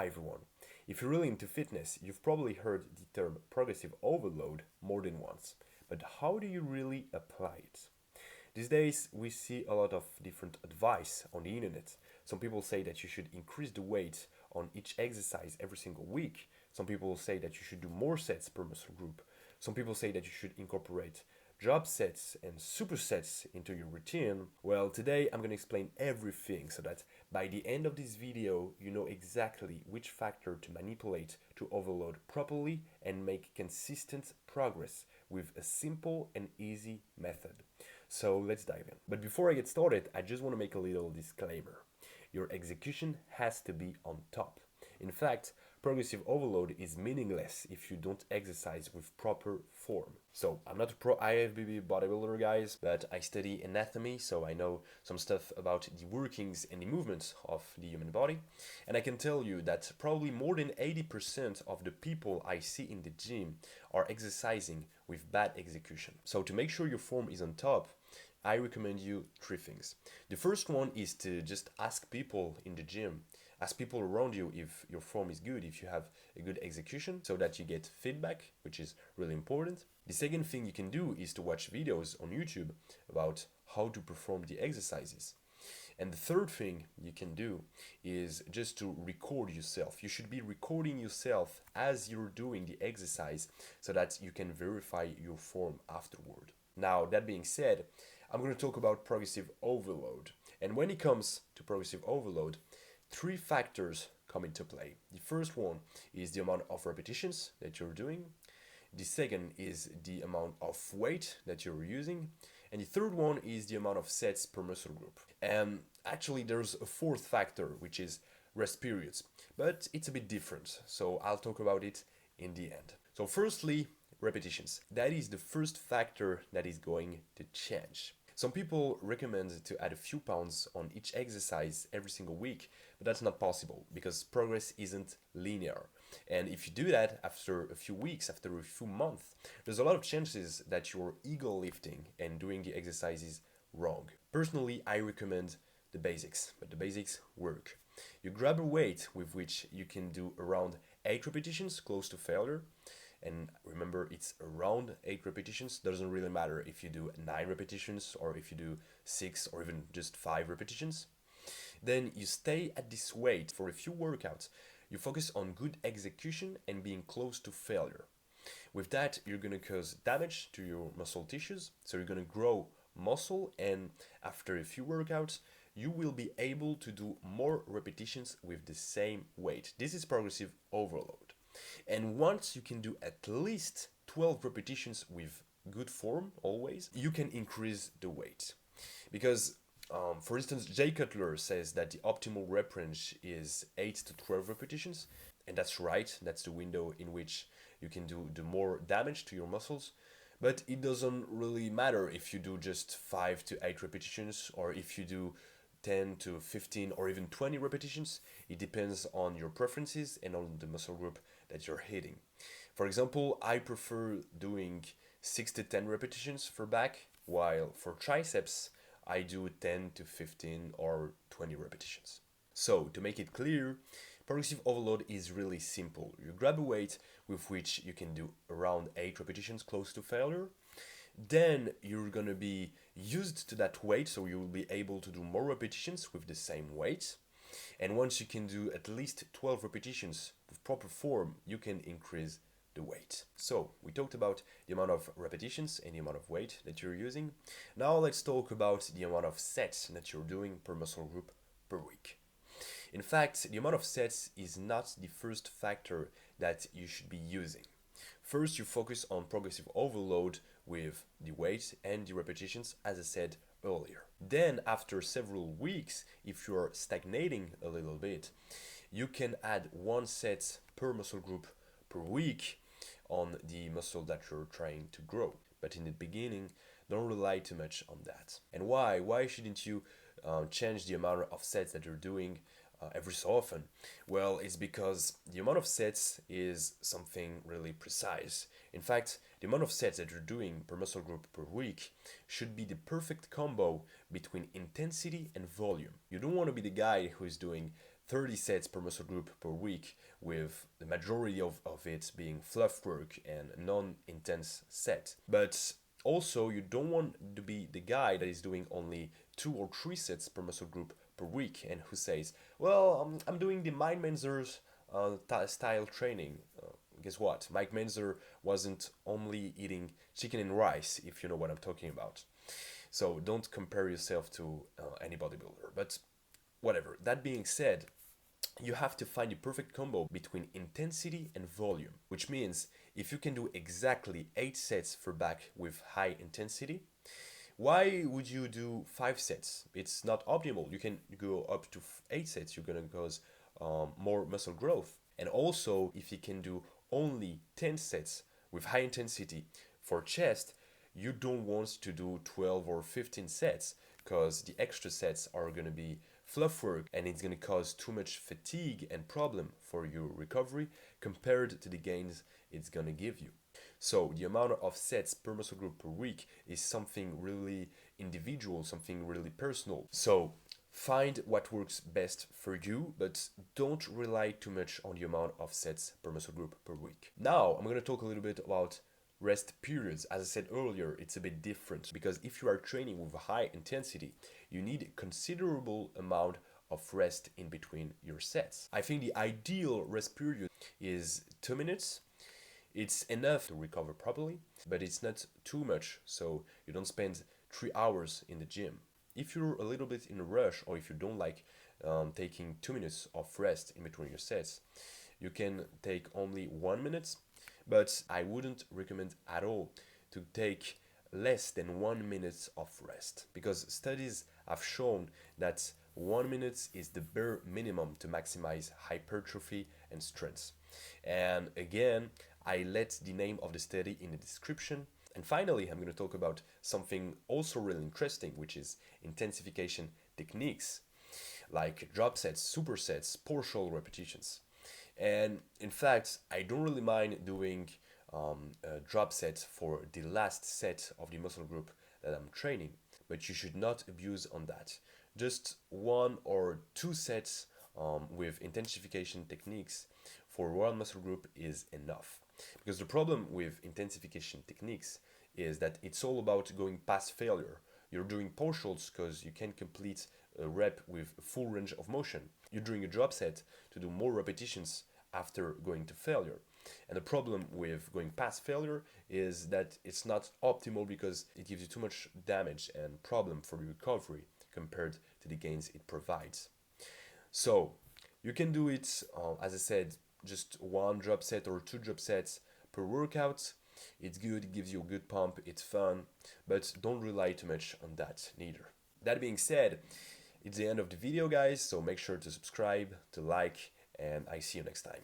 Hi everyone. If you're really into fitness, you've probably heard the term progressive overload more than once. But how do you really apply it? These days, we see a lot of different advice on the internet. Some people say that you should increase the weight on each exercise every single week. Some people say that you should do more sets per muscle group. Some people say that you should incorporate drop sets and supersets into your routine. Well, today I'm going to explain everything so that by the end of this video you know exactly which factor to manipulate to overload properly and make consistent progress with a simple and easy method. So let's dive in. But before I get started, I just want to make a little disclaimer. Your execution has to be on top. In fact, progressive overload is meaningless if you don't exercise with proper form. So, I'm not a pro IFBB bodybuilder, guys, but I study anatomy, so I know some stuff about the workings and the movements of the human body. And I can tell you that probably more than 80% of the people I see in the gym are exercising with bad execution. So, to make sure your form is on top, I recommend you three things. The first one is to just ask people in the gym, ask people around you if your form is good, if you have a good execution, so that you get feedback, which is really important. The second thing you can do is to watch videos on YouTube about how to perform the exercises. And the third thing you can do is just to record yourself. You should be recording yourself as you're doing the exercise so that you can verify your form afterward. Now, that being said, I'm going to talk about progressive overload. And when it comes to progressive overload, three factors come into play. The first one is the amount of repetitions that you're doing. The second is the amount of weight that you're using. And the third one is the amount of sets per muscle group. And actually, there's a fourth factor, which is rest periods. But it's a bit different, so I'll talk about it in the end. So firstly, repetitions. That is the first factor that is going to change. Some people recommend to add a few pounds on each exercise every single week, but that's not possible because progress isn't linear. And if you do that after a few weeks, after a few months, there's a lot of chances that you're ego lifting and doing the exercises wrong. Personally, I recommend the basics, but the basics work. You grab a weight with which you can do around 8 repetitions, close to failure. And remember, it's around 8 repetitions. Doesn't really matter if you do 9 repetitions or if you do 6 or even just 5 repetitions. Then you stay at this weight for a few workouts. You focus on good execution and being close to failure. With that, you're going to cause damage to your muscle tissues. So you're going to grow muscle, and after a few workouts, you will be able to do more repetitions with the same weight. This is progressive overload. And once you can do at least 12 repetitions with good form always, you can increase the weight. Because, for instance, Jay Cutler says that the optimal rep range is 8 to 12 repetitions. And that's right, that's the window in which you can do more damage to your muscles. But it doesn't really matter if you do just 5 to 8 repetitions or if you do 10 to 15 or even 20 repetitions. It depends on your preferences and on the muscle group that you're hitting. For example, I prefer doing 6 to 10 repetitions for back, while for triceps, I do 10 to 15 or 20 repetitions. So, to make it clear, progressive overload is really simple. You grab a weight with which you can do around 8 repetitions close to failure. Then you're gonna be used to that weight, so you will be able to do more repetitions with the same weight. And once you can do at least 12 repetitions with proper form, you can increase the weight. So we talked about the amount of repetitions and the amount of weight that you're using. Now let's talk about the amount of sets that you're doing per muscle group per week. In fact, the amount of sets is not the first factor that you should be using. First, you focus on progressive overload with the weight and the repetitions, as I said earlier. Then, after several weeks, if you're stagnating a little bit, you can add 1 set per muscle group per week on the muscle that you're trying to grow. But in the beginning, don't rely too much on that. And why? Why shouldn't you change the amount of sets that you're doing every so often? Well, it's because the amount of sets is something really precise. In fact, the amount of sets that you're doing per muscle group per week should be the perfect combo between intensity and volume. You don't want to be the guy who is doing 30 sets per muscle group per week, with the majority of it being fluff work and non-intense set. But also, you don't want to be the guy that is doing only 2 or 3 sets per muscle group per week and who says, well, I'm doing the Mike Menzer's style training. Guess what? Mike Menzer wasn't only eating chicken and rice, if you know what I'm talking about. So don't compare yourself to any bodybuilder. But whatever. That being said, you have to find the perfect combo between intensity and volume, which means if you can do exactly 8 sets for back with high intensity, why would you do 5 sets? It's not optimal. You can go up to 8 sets, you're gonna cause more muscle growth. And also, if you can do only 10 sets with high intensity for chest, you don't want to do 12 or 15 sets because the extra sets are going to be fluff work and it's going to cause too much fatigue and problem for your recovery compared to the gains it's going to give you. So the amount of sets per muscle group per week is something really individual, something really personal. So find what works best for you, but don't rely too much on the amount of sets per muscle group per week. Now, I'm going to talk a little bit about rest periods. As I said earlier, it's a bit different because if you are training with a high intensity, you need a considerable amount of rest in between your sets. I think the ideal rest period is 2 minutes. It's enough to recover properly, but it's not too much, so you don't spend 3 hours in the gym. If you're a little bit in a rush or if you don't like taking 2 minutes of rest in between your sets, you can take only 1 minute, but I wouldn't recommend at all to take less than 1 minute of rest because studies have shown that 1 minute is the bare minimum to maximize hypertrophy and strength. And again, I let the name of the study in the description. And finally, I'm going to talk about something also really interesting, which is intensification techniques like drop sets, supersets, partial repetitions. And in fact, I don't really mind doing a drop set for the last set of the muscle group that I'm training, but you should not abuse on that. Just 1 or 2 sets with intensification techniques for one muscle group is enough. Because the problem with intensification techniques is that it's all about going past failure. You're doing partials because you can complete a rep with a full range of motion. You're doing a drop set to do more repetitions after going to failure. And the problem with going past failure is that it's not optimal because it gives you too much damage and problem for the recovery compared to the gains it provides. So you can do it, as I said, just 1 drop set or 2 drop sets per workout. It's good, it gives you a good pump, it's fun, but don't rely too much on that neither. That being said, it's the end of the video, guys, so make sure to subscribe, to like, and I see you next time.